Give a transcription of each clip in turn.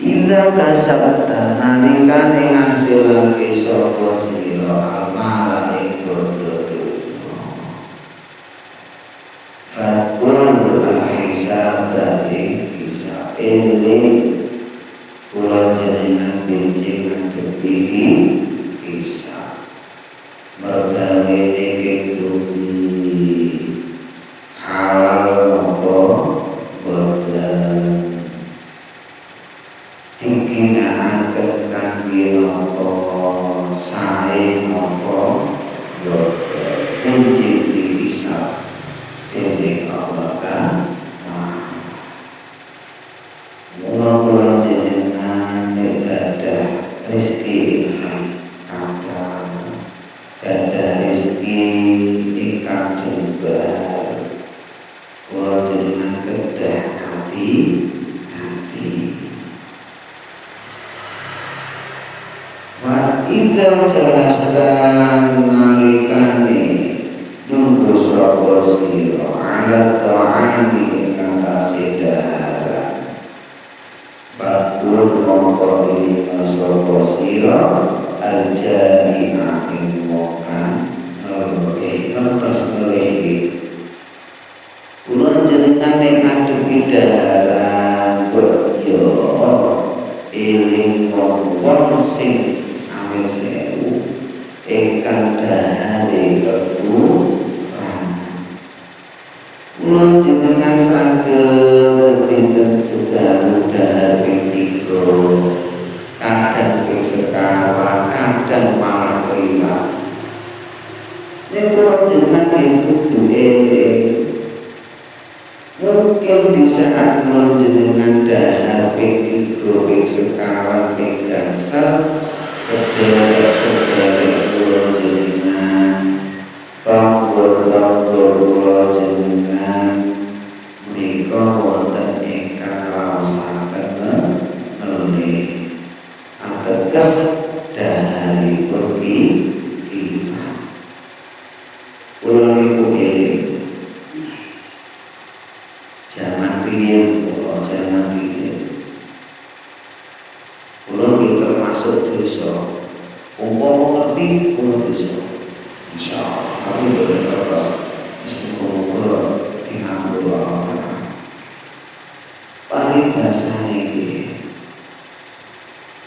Ida kasabta nalikane ngasilake sapa sira amala ing bodho Fakul al-hisab dari kisah eling kula jenengan benjing ngadepi kisah mergawe iki dugi halal apa boten tingginaaken kangge napa sae napa boten benjing kisah dening Allah Ta'ala. Mula jenengan nek gadah rezeki ingkang gadah rezeki ingkang jembar, kula jenengan kedah hati-hati. Wa idza jalastan nalikane nunggu sapa sira ala ta'ami ingkang tasih daharan bakul mongko ing sapa sira al-jari'ah ing mokan ngertos ngelehi kula jenengan nek ngadepi daharan berjo eling wong sing awet sewu ingkang dahare kula jenengan saged sedinten sedaya dahar ping 3 kadang ping sekawan kadang malah kelima nek kula jenengan kudu eling mungkin di saat kula jenengan dahar ping 3 ping sekawan ping gangsal sedherek kula jenengan Panggur-panggur kula jenengan menika wonten ingkang raosaken ngelih ateges daharipun iman. Kula niku eling jaman riyin kula termasuk dosa umpama ngerti kula dosa insyaallah kami boleh terus semoga dihampura Allah. Paribasane iki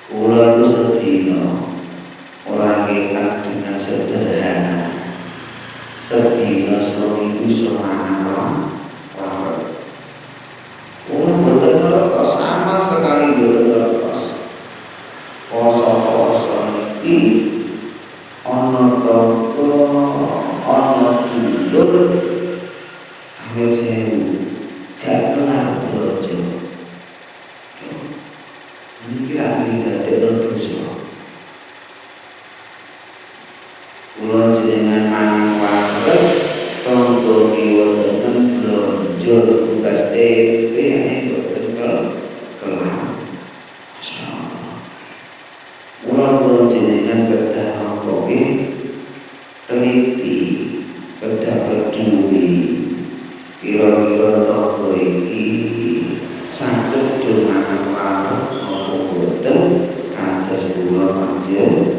kula lu sedina ora ingkang dengan sederhana sedina seminggu semana kula boten ngertos sama sekali boten ngertos poso-poso iki ana toko ana dulur awet sewu gak kelar bojo ini kira dadekno dosa kula jenengan mangan warteg tonggo kiwa tenten blonjo tugas TP boten kelar kula jenengan kedah napa teliti kedah peduli kira-kira toko iki saged dumangan wareg apa boten kados kula panjenengan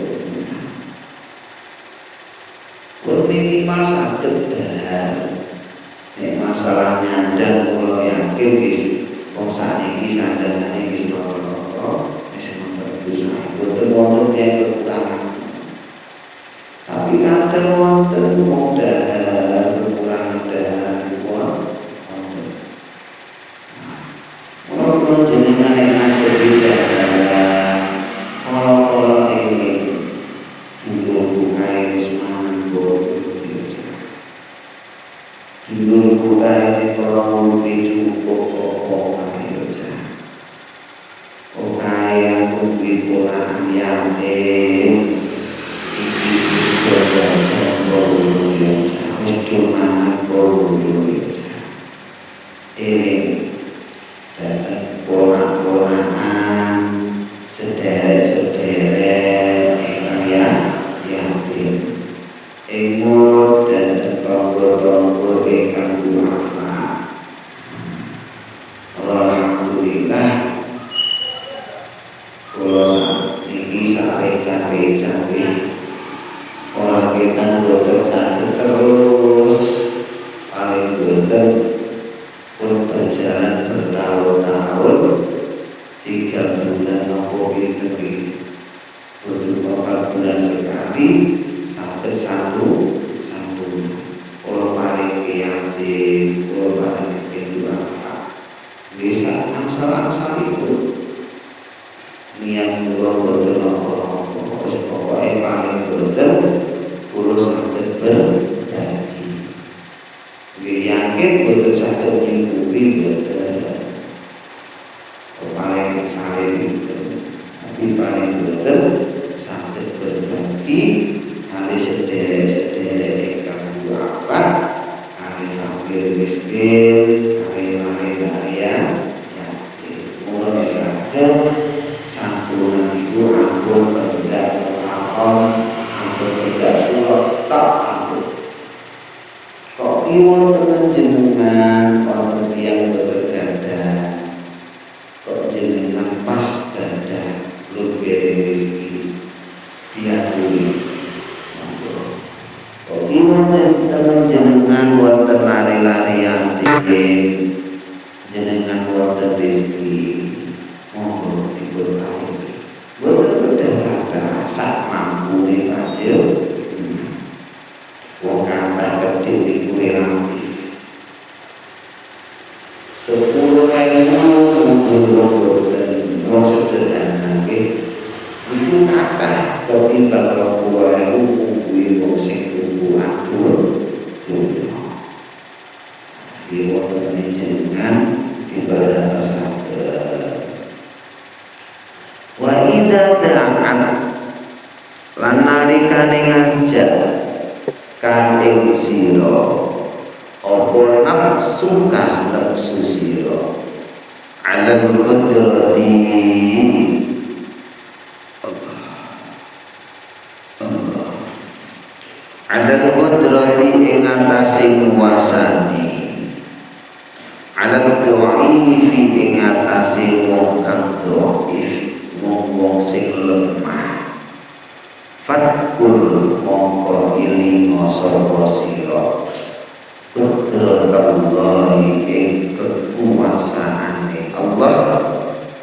minimal saged dahar nek masalah nyandang kula yakin wis wong sakniki sandangane wis rata-rata wis boten wonten kekurangan tapi kadang wonten wong dahar kekurangan dahar wonten kula jenengan nek ngadepi dahar kala ini dulur kae wis mangan dulur kae kala mung cukup apa ayo kaya kuwi pola yatim iki sudah jambul yo mesti mangan bolu yo ini datang pola-polaan sederek-sederek yatim imut dan tonggo-tonggo ingkang duafa alhamdulillah cawe-cawe orang kita boten sakit terus paling boten pun berjalan bertahun-tahun 3 bulan nopo gitu untuk 4 bulan sekali sampai satu kalau paling yatim kalau paling kedua bisa angsal itu niat dua boten nopo pokoknya paling boten kulo sampai berbagi yakin boten sampai nyukupi boten paling saleh itu tapi paling boten sampai berbagi kali sederek apa kali fakir miskin kali mari-marian mulai sadar santunan itu ampun tidak ampun tidak surat tak ampun kok kiwon dengan jenengan orang yang bergada kok jenengan pas gada lu beri rezeki diakui kok kiwon dengan jenengan wonten lari-larian jenengan wonten rezeki monggo diberkahi boten kata sak mampune aja wong kata kecil iku relatif 10.000 boten wong sederhana itu kata ketimbang 20.000 kuwi wong sing tunggu atur di wonten jenengan diberatasan wa idza da'at lan nalikane ngajak ka ing sira apa nafsu ka nafsu sira alal qudrati alal qudrati ing atase nguasani alal dha'ifi ing atase wong kang dhaif wong sing lemah fatkur mongko ilinga sapa sira qudratallahi ing kekuasaane Allah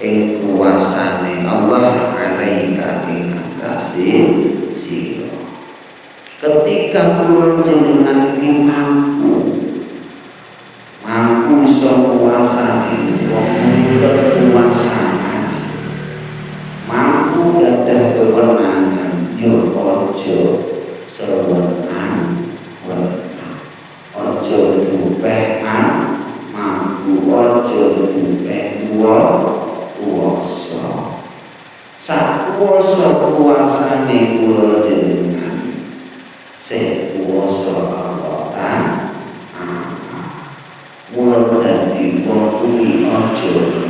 ing kuasane Allah alaika ing atase sira ketika kula jenengan iki mampu iso kuasane wong kekuasaan mampu gadah kewenangan yo ojo sewenang ojo dupehan mampu ojo dupeh kuwasa sak kuwasane kula jenengan sing kuwasa Allah mula dadi wong kuwi ojo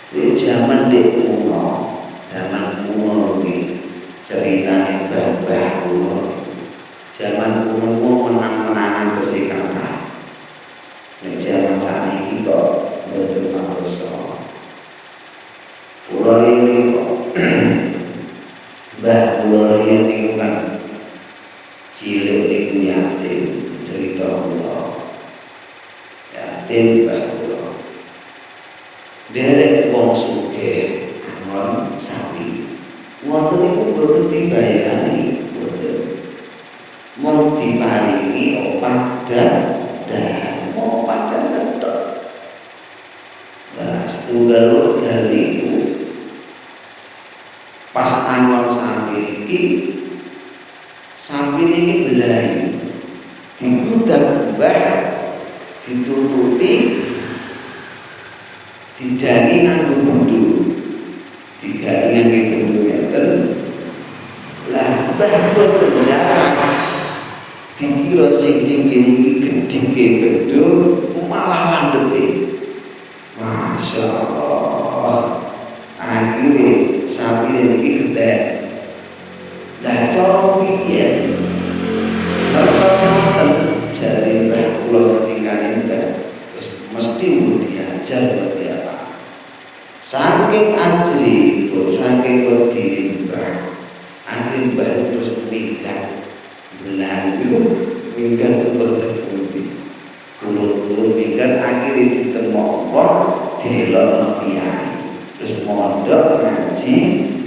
di zaman dek kuno, zaman kuno ini ceritanya babah kuno. Zaman kuno menang-menangan kesikatan. Di zaman saat ini kok betul manusia. Pulau ini kok, bah pulau ini kan cilik itu yatim cerita pulau yatim bah pulau. Derek wong sugih anon sapi wonten iku boten dibayani boten mung diparingi obat dan obat tok lah setunggal kali pas angon sapi iki belayu digudak mbah ditututi didani nganggo bundu digali nganggo bundu ngeten lah mbah boten jarak dikira sing tinggi iki gedhe gedhe malah mandhepe Masya Allah akhirnya sapi ini gedhe lah cara piye terus ngoten jare mbah kula ketika mbah mesti mbok diajar buat saking ajri saking wedi akhirnya terus minggat belalu minggat itu berteputi turun-turun minggat akhirnya ditemokok delok kiai terus mondok ngaji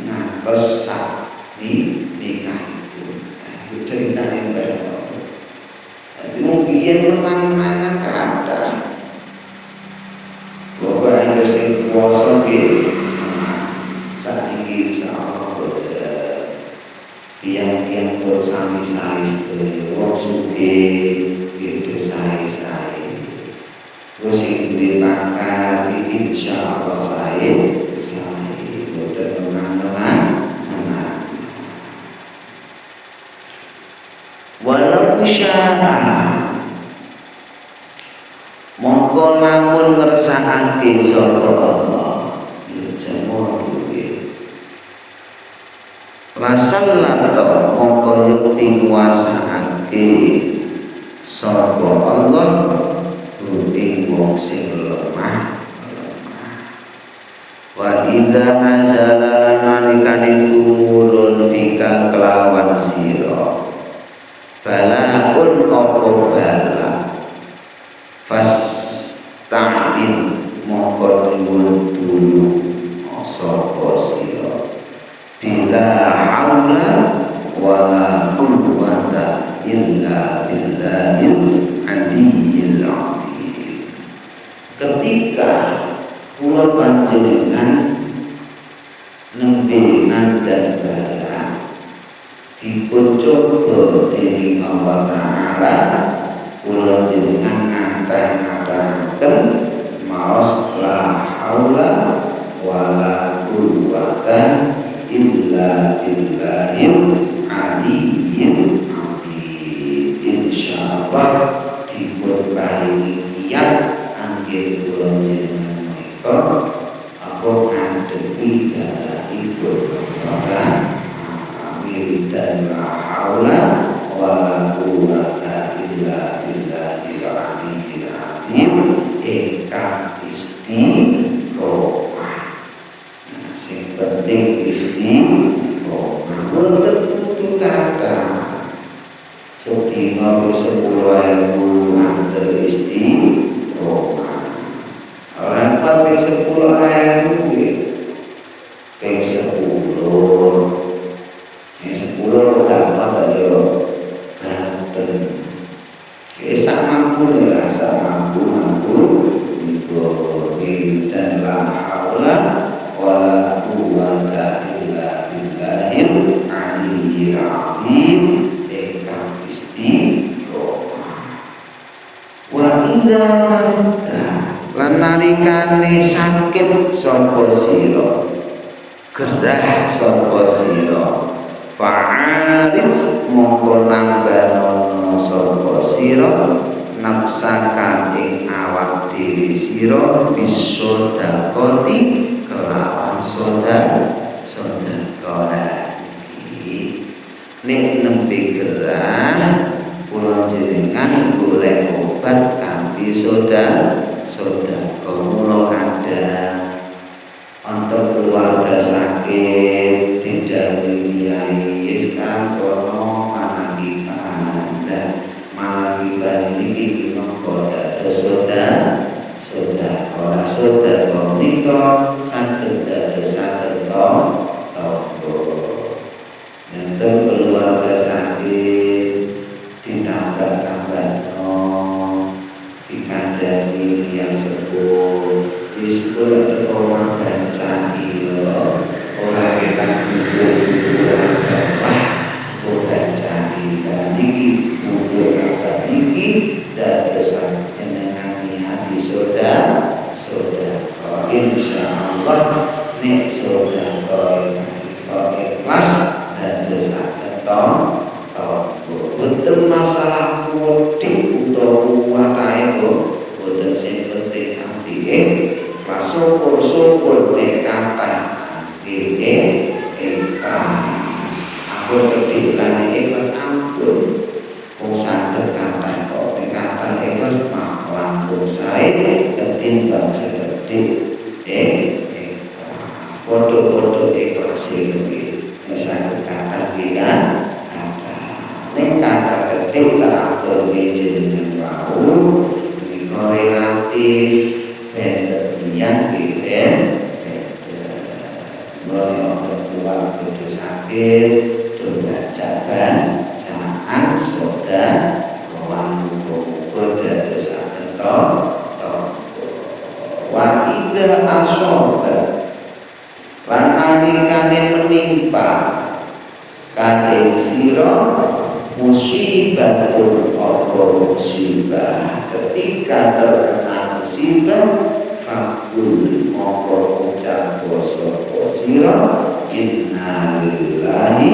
ngantos sak di nikah itu ceritanya bareng tapi mungkin menang-menangan keadaan bahwa ada sing kuasa gitu saat ini insyaallah tiang-tiang bersami-sami wong sugih gitu saya terus yang dipakar insyaallah saya udah menang-menang walau sya'a mongko lamun ngersakake sapa Allah Rasallato mongko yekti nguasaake sapa Allah ing wong sing lemah wa idza nazala nalikane tumurun bika kelawan sira balaun apa bala fas ta'din mongko nyuwun tulung sapa sira bila haula wala quwwata illa billahil aliyyil azim. Ketika kula panjenengan nembe nandan barang dipun coba dening Allah Ta'ala kula jenengan nganteng-ngantengken maos la haula wala quwwata illa billahil aliyyil azim. Insyaallah dipun paringi kiat anggen kula jenengan menika apa ngadepi ibu bapak wiridan la haula wala quwwata illa billahil aliyyil azim ingkang istiqomah. Sing penting istiqomah boten kudu kathah sedina 10.000 antar istiqomah ora pati 10.000 ping 10 dapat ayo banten sak mampu lah sak mampu iku dan la haula wala quwwata illa billahil aliyyil azim ingkang istiqomah wa idza marta lan nalikane sakit sapa sira gerah sapa sira fa'arid mongko nambanono sapa sira nafsaka ing awak dhewe sira bisodakoti kelawan sedekah iki nek nembe gerah kula jenengan golek obat kanthi sedekah mula kadang antar keluarga sakit tidak diai sekarang kono managi anda managi ini mengko ada sedekah menika saged dados Nanti keluarga sakit ditambah-tambah dikandani yang sepuh disebut atau orang baca orang kita orang baca ini buku ini dan dosa dengan hati saudara insyaallah nek saudara ikhlas dan dosa betul masalah kudik utawa kuwatae boten sing penting antike syukur nek kata ikhlas ampun kedikane ikhlas ampun wong saged kata kok kata ikhlas mah lampung sae ketimbang sekedhik podo-podo ikhlas iki. Misalnya kata kita, nek kata ketik tak atur jenengan wau, menika relatif pengertian ben keluar kudu sakit, tunda jaban, jangan soda, kawan muka dados akan wa idza asoba lan nalikane menimpa kadang sira musibatul apa musibah ketika terkena musibah fakul mongko ucap sapa sira inna lillahi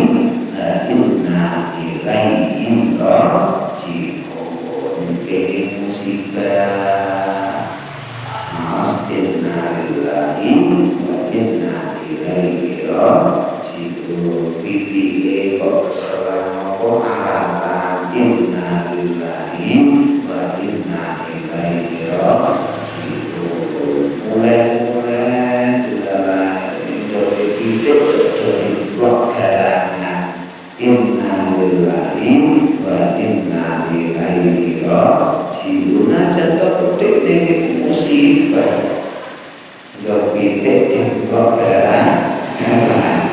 wa inna ilaihi raji'un iki musibah inna lillahi wa inna ilaihi raji'un pitike kok selama aratan inna lillahi wa inna ilaihi raji'un mulai dari pitik dari blok garangan inna lillahi wa inna ilaihi raji'un aja petik ning musibah yo pitik di blok garangan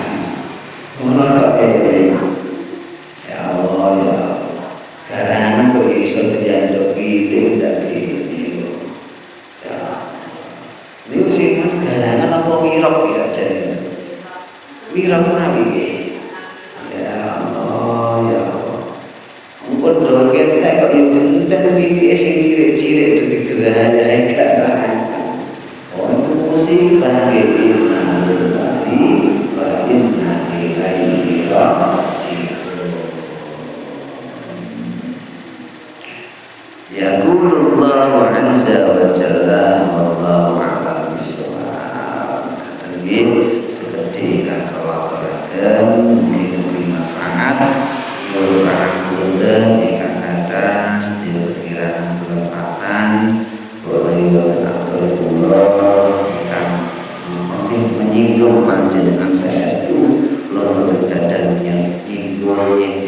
ngono kok ya Allah ya garangan kok iso diandhep pitik ndak gini ya niku sing garangan apa wirok ya jane wirok ora iki ya Allah ya Allah ampun dol ketek kok yo benten pitike sing cilik-cilik dadi gerahane garangan musibah inna lillahi wa inna ilaihi raji'un yaqulullahu azza wa jalla wallahu a'lam bishawab tergit seketika kawaturaken mungkin manfaat merupakan punten ingkang kathah sedaya kiraan kelepatan boleh atur kula menyinggung panjenengan saya itu lalu terkadang yang nyinggung yang